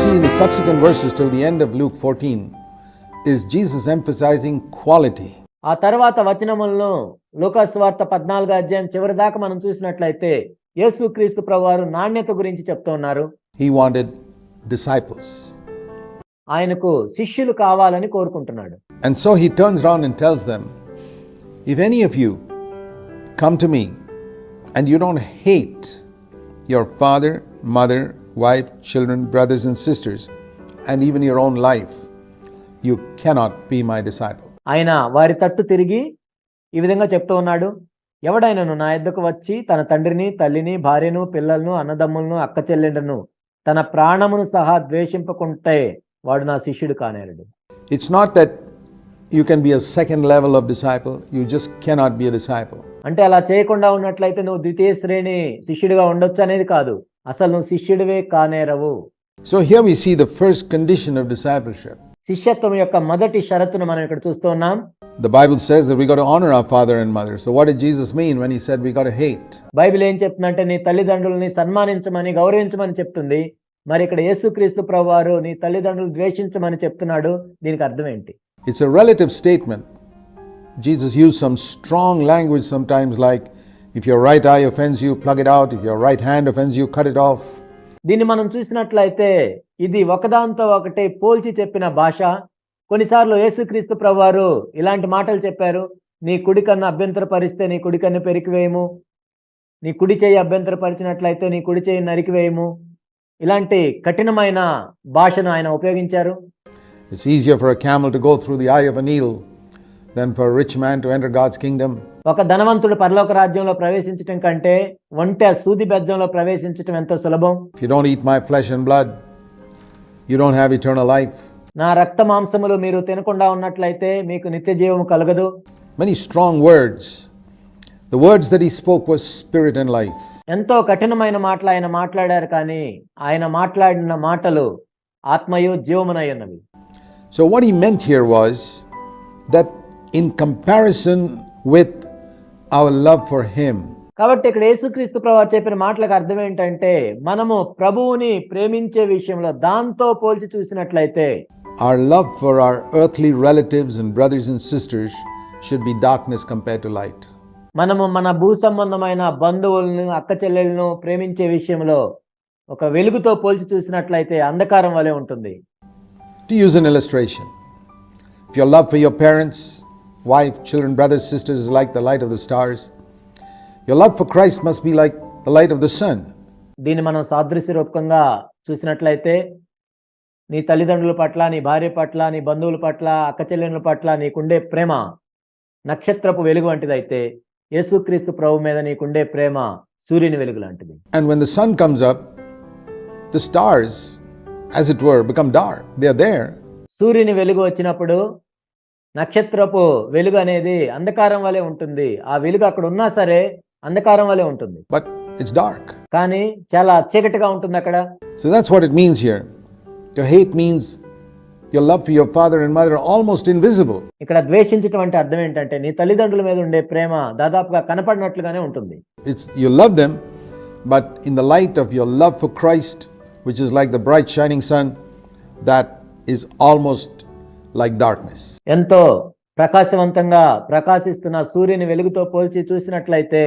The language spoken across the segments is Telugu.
see in the subsequent verses till the end of Luke 14 is Jesus emphasizing quality. ఆ తర్వాత వచనములను లూకాసు వార్త 14వ అధ్యాయం చివరి దాకా మనం చూసినట్లయితే యేసుక్రీస్తు ప్రభువారు నాణ్యత గురించి చెప్తూ ఉన్నారు. He wanted disciples. ఆయనకు శిష్యులు కావాలని కోరుకుంటున్నాడు. And so he turns around and tells them, if any of you come to me and you don't hate your father, mother, wife, children, brothers and sisters, and even your own life, you cannot be my disciple. ఆయన వారి తట్టు తిరిగి ఈ విధంగా చెప్తూ ఉన్నాడు, ఎవడైనను నా యొద్దకు వచ్చి తన తండ్రిని, తల్లిని, భార్యను, పిల్లలను, అన్నదమ్ములను, అక్క చెల్లెండ్లను, తన ప్రాణమును సహా ద్వేషింపకుంటే వాడు నా శిష్యుడు కానేరడు. It's not that you can be a second level of disciple, you just cannot be a disciple. అంటే అలా చేయకుండా ఉన్నట్లయితే నువ్వు ద్వితీయ శ్రేణి శిష్యుడిగా ఉండొచ్చు అనేది కాదు, అసలు నువ్వు శిష్యుడివే కానేరవు. So here we see the first condition of discipleship. శిష్యత్వం యొక్క మొదటి షరతును మనం ఇక్కడ చూస్తూ ఉన్నాం. The Bible says that we got to honor our father and mother. So what did Jesus mean when he said we got to hate? Bible ఏం చెప్తుందంటే నీ తల్లిదండ్రులని సన్మానించమని, గౌరవించమని చెప్తుంది. మరి ఇక్కడ యేసుక్రీస్తు ప్రభువారు నీ తల్లిదండ్రులు ద్వేషించమని చెప్తున్నాడు. దీనికి అర్థం ఏంటి? It's a relative statement. Jesus used some strong language sometimes, like if your right eye offends you, plug it out. If your right hand offends you, cut it off. దీన్ని మనం చూసినట్లయితే ఇది ఒకదాంతో ఒకటి పోల్చి చెప్పిన భాష. కొన్నిసార్లు యేసుక్రీస్తు ప్రభువారు ఇలాంటి మాటలు చెప్పారు, నీ కుడి కన్ను అభ్యంతరపరిస్తే నీ కుడి కన్ను పెరికివేయము, నీ కుడి చేయి అభ్యంతరపరిచినట్లయితే నీ కుడి చేయి నరికివేయము. ఇలాంటి కఠినమైన భాషను ఆయన ఉపయోగించారు. It's easier for a camel to go through the eye of a needle than for a rich man to enter God's kingdom. ఒక ధనవంతుడు పరలోక రాజ్యంలో ప్రవేశించటం కంటే ఒంటె సూది బెజ్జంలో ప్రవేశించటం ఎంతో సులభం. If you don't eat my flesh and blood, you don't have eternal life. నా రక్త మాంసములు మీరు తినకుండా ఉన్నట్లయితే మీకు నిత్య జీవము కలగదు. Many strong words. The words that he spoke was spirit and life. ఎంతో కఠినమైన మాటలు ఆయన మాట్లాడారు, కానీ ఆయన మాట్లాడిన మాటలు ఆత్మయు జీవమునై ఉన్నవి. So what he meant here was that in comparison with our love for him, కాబట్టి ఇక్కడ యేసుక్రీస్తు ప్రభువు చెప్పిన మాటలకు అర్థం ఏంటంటే, మనము ప్రభువుని ప్రేమించే విషయంలో దాంతో పోల్చి చూసినట్లయితే our love for our earthly relatives and brothers and sisters should be darkness compared to light. మనము మన భూ సంబంధమైన బంధువులను, అక్క చెల్లెలను ప్రేమించే విషయంలో ఒక వెలుగుతో పోల్చి చూసినట్లయితే అంధకారం వలె ఉంటుంది. To use an illustration, if your love for your parents, wife, children, brothers, sisters is like the light of the stars, your love for Christ must be like the light of the sun. దీన్ని మనం సాదృశ్య రూపకంగా చూసినట్లయితే నీ తల్లిదండ్రుల పట్ల, నీ భార్య పట్ల, నీ బంధువుల పట్ల, అక్క చెల్లెళ్ళ పట్ల నీకుండే ప్రేమ నక్షత్రపు వెలుగు వంటిదైతే యేసుక్రీస్తు ప్రభు మీద నీకుండే ప్రేమ సూర్యుని వెలుగు లాంటిది. And when the sun comes up, the stars, as it were, become dark. They are there. సూర్యుని వెలుగు వచ్చినప్పుడు నక్షత్రపు వెలుగు అనేది అంధకారం వలె ఉంటుంది. ఆ వెలుగు అక్కడ ఉన్నా సరే అంధకారం వలె ఉంటుంది. But it's dark. కానీ చాలా చీకటిగా ఉంటుంది అక్కడ. So that's what it means here. Your hate means your love for your father and mother are almost invisible. ఇక్కడ ద్వేషించటం అంటే అర్థం ఏంటంటే నీ తల్లిదండ్రుల మీద ఉండే ప్రేమ దాదాపుగా కనపడినట్లుగానే ఉంటుంది. It's you love them, but in the light of your love for Christ, which is like the bright shining sun, that is almost like darkness. ఎంతో ప్రకాశవంతంగా ప్రకాశిస్తున్న సూర్యుని వెలుగుతో పోల్చి చూసినట్లయితే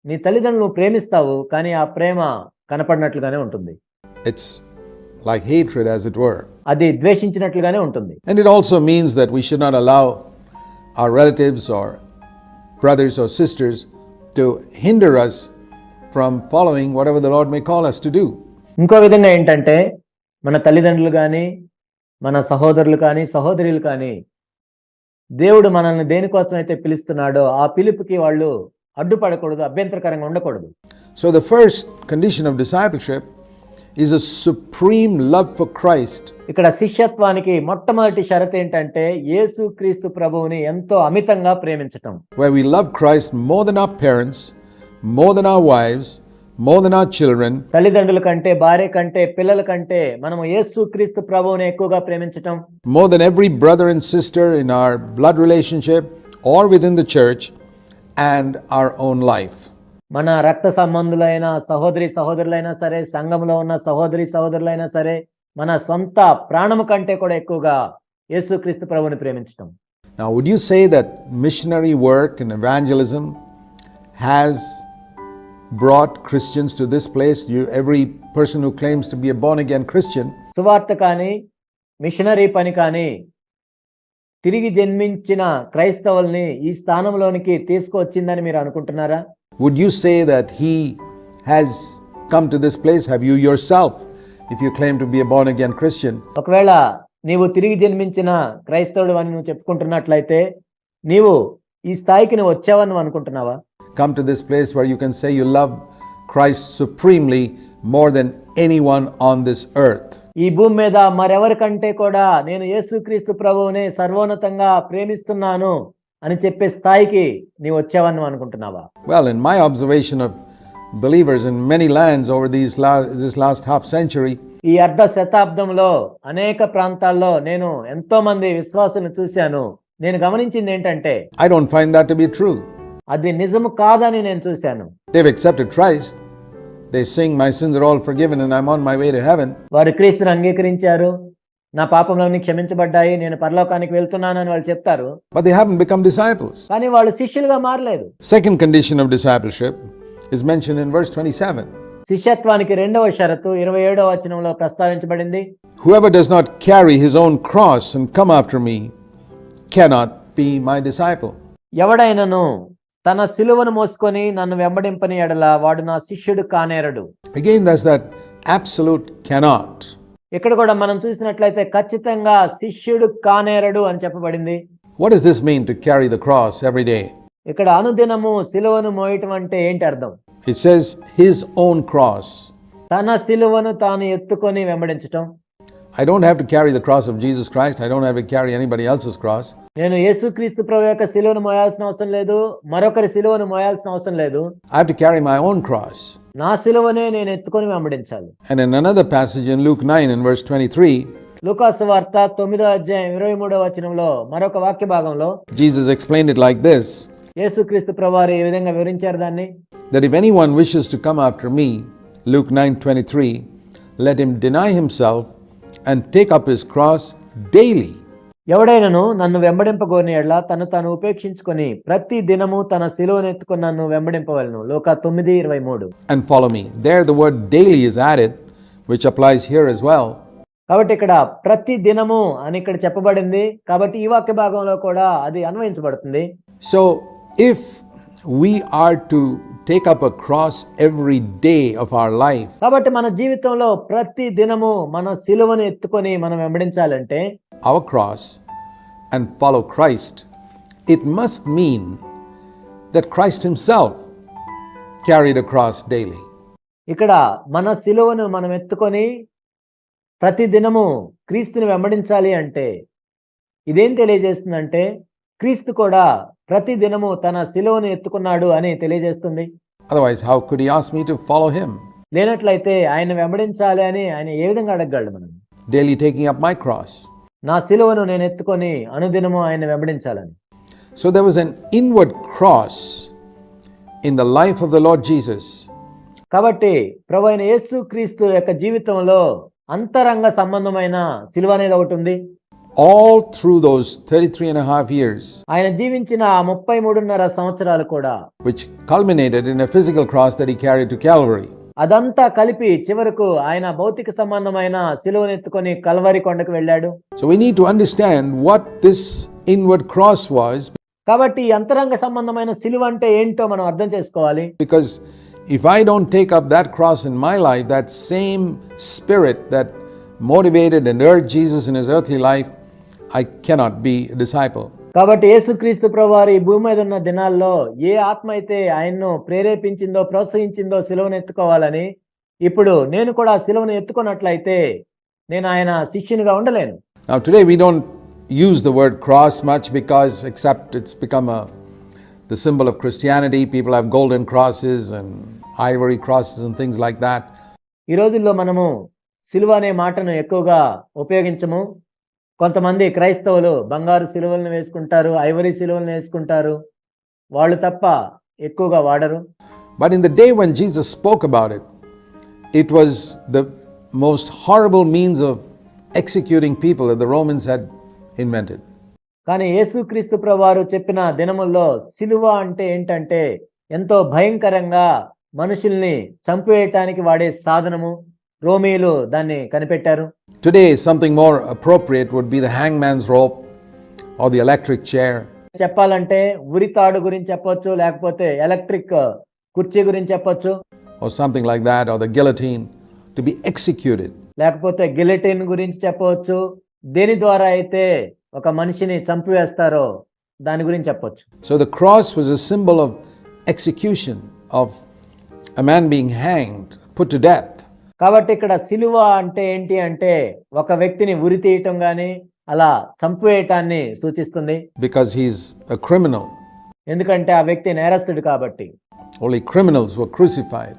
నీ తల్లిదండ్రులను ప్రేమిస్తావు, కానీ ఆ ప్రేమ కనపడినట్లుగానే ఉంటుంది. It's like hatred, as it were. అది ద్వేషించినట్లుగానే ఉంటుంది. And it also means that we should not allow our relatives or brothers or sisters to hinder us from following whatever the Lord may call us to do. ఇంకో విధంగా ఏంటంటే మన తల్లిదండ్రులు కానీ, మన సహోదరులు కానీ, సహోదరులు కానీ దేవుడు మనల్ని దేనికోసం అయితే పిలుస్తున్నాడో ఆ పిలుపుకి వాళ్ళు అడ్డుపడకూడదు, అభ్యంతరకరంగా ఉండకూడదు. So the first condition of discipleship is a supreme love for Christ. ఇక్కడ శిష్యత్వానికి మొట్టమొదటి షరతు ఏంటంటే యేసుక్రీస్తు ప్రభువుని ఎంతో అమితంగా ప్రేమించటం. Where we love Christ more than our parents, more than our wives, more than our children. తల్లిదండ్రుల కంటే, భార్య కంటే, పిల్లల కంటే మనము యేసుక్రీస్తు ప్రభువుని ఎక్కువగా ప్రేమించటం. More than every brother and sister in our blood relationship or within the church and our own life. మన రక్త సంబంధులైన సహోదరి సహోదరులైనా సరే, సంఘంలో ఉన్న సహోదరి సహోదరులైనా సరే, మన సొంత ప్రాణము కంటే కూడా ఎక్కువగా యేసుక్రీస్తు ప్రభువుని ప్రేమించటం. Now, would you say that missionary work and evangelism has brought Christians to this place? Every person who claims to be a born-again Christian సువార్త కానీ, మిషనరీ పని కానీ తిరిగి జన్మించిన క్రైస్తవుల్ని ఈ స్థానంలోనికి తీసుకువచ్చిందని మీరు అనుకుంటున్నారా? would you say that he has come to this place? Have you yourself, if you claim to be a born-again Christian, ఒకవేళ నీవు తిరిగి జన్మించిన క్రైస్తవుడు అని నువ్వు చెప్పుకుంటున్నట్లయితే నీవు ఈ స్థాయికి నువ్వు వచ్చావని నువ్వు అనుకుంటున్నావా? come to this place where you can say you love Christ supremely more than anyone on this earth? ఈ భూమి మీద మరెవరికంటే కూడా నేను యేసుక్రీస్తు ప్రభువుని సర్వోన్నతంగా ప్రేమిస్తున్నాను అని చెప్పే స్థాయికి నీవు వచ్చావని నువ్వు అనుకుంటున్నావా? Well, in my observation of believers in many lands over this last half century, ఈ అర్ధ శతాబ్దంలో అనేక ప్రాంతాల్లో నేను ఎంతో మంది విశ్వాసులను చూశాను. నేను గమనించింది ఏంటంటే I don't find that to be true. అది నిజము కాదని నేను చూశాను. They've accepted Christ. They sing, my sins are all forgiven and I'm on my way to heaven. వారు క్రీస్తుని అంగీకరించారు, నా పాపములన్నీ క్షమించబడ్డాయి, నేను పరలోకానికి వెళ్తున్నానని వాళ్ళు చెప్తారు. But they haven't become disciples. కానీ వాళ్ళు శిష్యులుగా మారలేదు. Second condition of discipleship is mentioned in verse 27. శిష్యత్వానికి రెండవ షరతు 27వ వచనంలో ప్రస్తావించబడింది. Whoever does not carry his own cross and come after me cannot be my disciple. ఎవడైనను తన సిలువను మోసుకొని నన్ను వెంబడింపని ఎడల వాడు నా శిష్యుడు కానేరడు. Again, that's that absolute cannot. ఇక్కడ కూడా మనం చూసినట్లయితే ఖచ్చితంగా శిష్యుడు కానేరడు అని చెప్పబడింది. What does this mean to carry the cross every day? ఇక్కడ అనుదినము సిలువను మోయటం అంటే ఏంటి అర్థం? It says his own cross. తన సిలువను తాను ఎత్తుకొని వెంబడించటం. I don't have to carry the cross of Jesus Christ. I don't have to carry anybody else's cross. నేను యేసుక్రీస్తు ప్రభు యొక్క సిలువను మోయాల్సిన అవసరం లేదు, మరొకరి సిలువను మోయాల్సిన అవసరం లేదు. I have to carry my own cross. నా సిలువనే నేను ఎత్తుకొని వెంబడించాలి. And in another passage in Luke 9 in verse 23, లూకాసు వార్త 9వ అధ్యాయం 23వ వచనంలో మరొక వాక్య భాగంలో Jesus explained it like this, యేసుక్రీస్తు ప్రభువారు ఈ విధంగా వివరించారు దాన్ని. that if anyone wishes to come after me, Luke 9:23, let him deny himself and take up his cross daily. ఎవడైనను నన్ను వెంబడింపగోరిన యెడల తను తాను ఉపేక్షించుకొని ప్రతి దినము తన సిలువను ఎత్తుకొని నన్ను వెంబడింపవలెను. లూకా 9:23. And follow me. There the word daily is added, which applies here as well. కాబట్టి ఇక్కడ ప్రతి దినము అని ఇక్కడ చెప్పబడింది, కాబట్టి ఈ వాక్య భాగంలో కూడా అది అన్వయించబడుతుంది. So if we are to take up a cross every day of our life, కాబట్టి మన జీవితంలో ప్రతి దినము మన సిలువను ఎత్తుకొని మనం వెంబడించాలంటే our cross, and follow Christ, it must mean that Christ himself carried a cross daily. ఇక్కడ మన సిలువను మనం ఎత్తుకొని ప్రతి దినము క్రీస్తుని వెంబడించాలి అంటే ఇదేం తెలియజేస్తుందంటే క్రీస్తు కూడా ప్రతి దినము తన సిలువను ఎత్తుకున్నాడు అని తెలియజేస్తుంది. Otherwise, how could he ask me to follow him? లేనట్లయితే ఆయన వెంబడించాలి అని ఆయన ఏ విధంగా అడగగలడు? మనం Daily taking up my cross. నా సిలువను నేను ఎత్తుకొని అనుదినము ఆయన వెంబడించాలని. So there was an inward cross in the life of the Lord Jesus. కాబట్టి ప్రభువైన యేసుక్రీస్తు యొక్క జీవితంలో అంతరంగ సంబంధమైన సిలువ అనేది ఒకటి ఉంది. All through those 33.5 years, ఆయన జీవించిన 33.5 సంవత్సరాలు కూడా, which culminated in a physical cross that he carried to Calvary. అదంతా కలిపి చివరకు ఆయన భౌతిక సంబంధమైన సిలువను ఎత్తుకొని కల్వరి కొండకు వెళ్ళాడు. So we need to understand what this inward cross was, కాబట్టి ఈ అంతరంగ సంబంధమైన సిలువ అంటే ఏంటో మనం అర్థం చేసుకోవాలి. because if I don't take up that cross in my life, that same spirit that motivated and urged Jesus in his earthly life, I cannot be a disciple. కాబట్టి యేసుక్రీస్తు ప్రభువారు ఈ భూమి మీద ఉన్న దినాల్లో ఏ ఆత్మ అయితే ఆయన్ను ప్రేరేపించిందో ప్రోత్సహించిందో సిలువను ఎత్తుకోవాలని, ఇప్పుడు నేను కూడా సిలువను ఎత్తుకున్నట్లయితే నేను ఆయన శిష్యునిగా ఉండలేను. Now today we don't use the word cross much because except it's become the symbol of Christianity. People have golden crosses and ivory crosses and things like that. ఈ రోజుల్లో మనము సిలువ అనే మాటను ఎక్కువగా ఉపయోగించము. కొంతమంది క్రైస్తవులు బంగారు సిలువలను వేసుకుంటారు, ఐవరీ సిలువలను వేసుకుంటారు, వాళ్ళు తప్ప ఎక్కువగా వాడరు. But in the day when Jesus spoke about it, it was the most horrible means of executing people that the Romans had invented. కానీ యేసుక్రీస్తు ప్రభువారు చెప్పిన దినముల్లో సిలువ అంటే ఏంటంటే ఎంతో భయంకరంగా మనుషుల్ని చంపివేయటానికి వాడే సాధనము రోమీయులు దాన్ని కనిపెట్టారు. Today, something more appropriate would be the hangman's rope or the electric chair. చెప్పాలంటే ఉరితాడు గురించి చెప్పొచ్చు, లేకపోతే ఎలక్ట్రిక్ కుర్చీ గురించి చెప్పొచ్చు, Or something like that, or the guillotine, to be executed. లేకపోతే గిలెటిన్ గురించి చెప్పవచ్చు. దేని ద్వారా అయితే ఒక మనిషిని చంపివేస్తారో దాని గురించి చెప్పొచ్చు. So the cross was a symbol of execution, of a man being hanged, put to death. కాబట్టి ఇక్కడ సిలువ అంటే ఏంటి అంటే ఒక వ్యక్తిని ఉరి తీయటం గాని అలా చంపివేయటాన్ని సూచిస్తుంది. Because he's a criminal. ఎందుకంటే ఆ వ్యక్తి నేరస్తుడు కాబట్టి. Only criminals were crucified.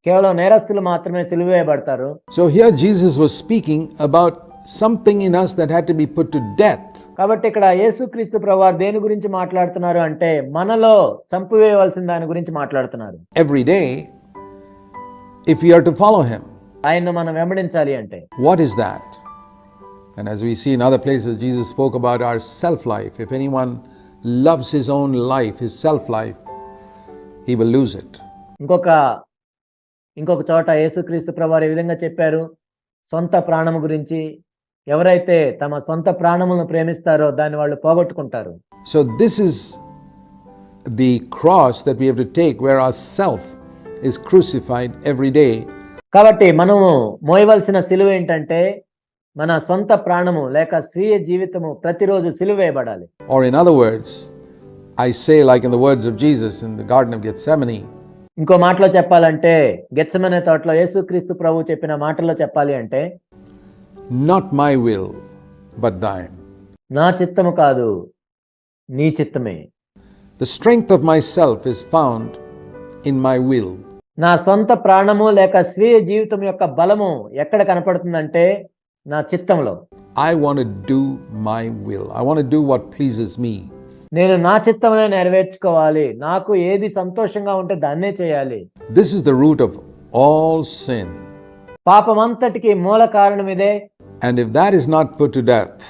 కేవలం నేరస్తులు మాత్రమే సిలువ వేయబడతారు. So here Jesus was speaking about something in us that had to be put to death. కాబట్టి ఇక్కడ యేసుక్రీస్తు ప్రభువారు దేని గురించి మాట్లాడుతున్నారు అంటే మనలో చంపివేయవలసిన దాని గురించి మాట్లాడుతున్నారు. Every day, if we are to follow him. ఆయన్ను మనం వెంబడించాలి అంటే. What is that? And as we see in other places, Jesus spoke about our self-life. If anyone loves his own life, his self-life, he will lose it. ఇంకొక చోట యేసుక్రీస్తు ప్రభువారు ఈ విధంగా చెప్పారు, సొంత ప్రాణము గురించి. ఎవరైతే తమ సొంత ప్రాణములను ప్రేమిస్తారో దాన్ని వాళ్ళు పోగొట్టుకుంటారు. So this is the cross that we have to take, where our self is crucified every day. కాబట్టి మనము మోయవలసిన సిలువ ఏంటంటే మన సొంత ప్రాణము లేక స్వీయ జీవితము ప్రతిరోజు సిలువ వేయబడాలి. Or in other words, I say, like in the words of Jesus in the Garden of Gethsemane, ఇంకో మాటలో చెప్పాలంటే గెత్సెమనే తోటలో యేసుక్రీస్తు ప్రభువు చెప్పిన మాటల్లో చెప్పాలి అంటే, not my will, but thine. నా చిత్తము కాదు నీ చిత్తమే. The strength of myself is found in my will. నా సొంత ప్రాణము లేక స్వీయ జీవితం యొక్క బలము ఎక్కడ కనపడుతుందంటే నా చిత్తంలో. I want to do my will. I want to do what pleases me. నేను నా చిత్తమునే నెరవేర్చుకోవాలి, నాకు ఏది సంతోషంగా ఉంటే దాన్నే చేయాలి. This is the root of all sin. పాపమంతటికి మూల కారణం ఇదే. And if that is not put to death,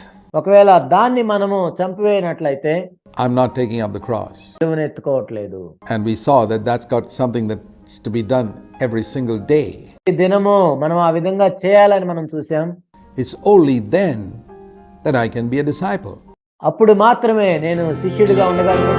ఒకవేళ దాన్ని మనము చంపివేయనట్లయితే I'm not taking up the cross. సిలువను ఎత్తుకోవట్లేదు. And we saw that that's got something that's to be done every single day. ఈ దినము మనం ఆ విధంగా చేయాలని మనం చూసాం. It's only then that I can be a disciple. అప్పుడు మాత్రమే నేను శిష్యుడిగా ఉండగలను.